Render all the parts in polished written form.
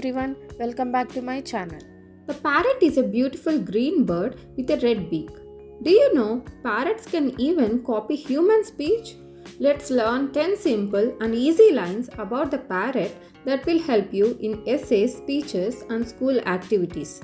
everyone, welcome back to my channel. The parrot is a beautiful green bird with a red beak. Do you know parrots can even copy human speech? Let's learn 10 simple and easy lines about the parrot that will help you in essays, speeches, and school activities.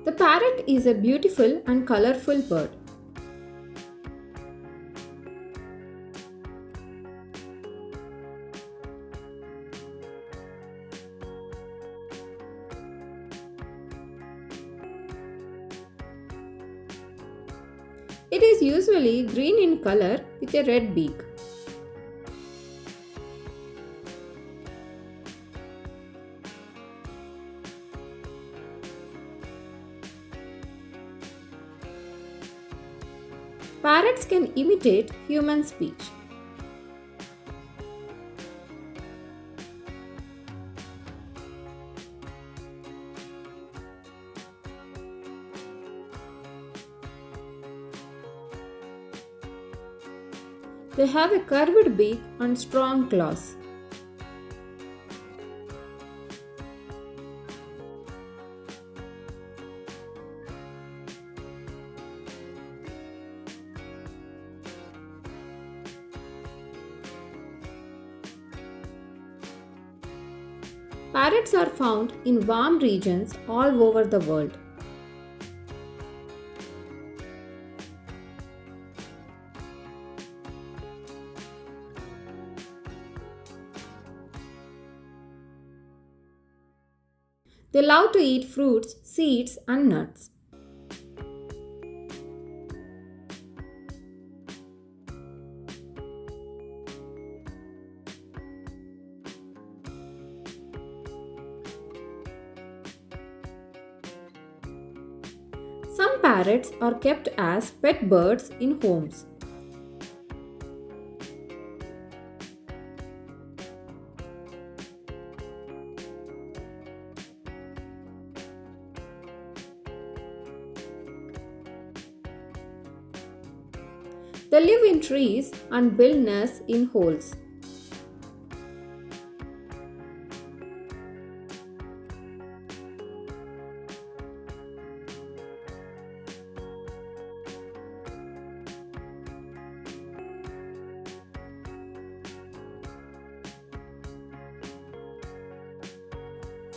The parrot is a beautiful and colorful bird. It is usually green in color with a red beak. Parrots can imitate human speech. They have a curved beak and strong claws. Parrots are found in warm regions all over the world. They love to eat fruits, seeds, and nuts. Some parrots are kept as pet birds in homes. They live in trees and build nests in holes.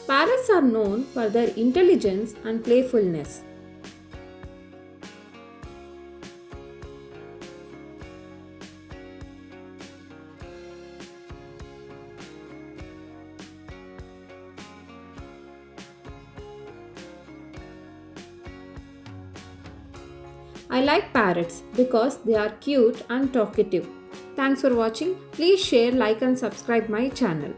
Parrots are known for their intelligence and playfulness. I like parrots because they are cute and talkative. Thanks for watching. Please share, like and subscribe my channel.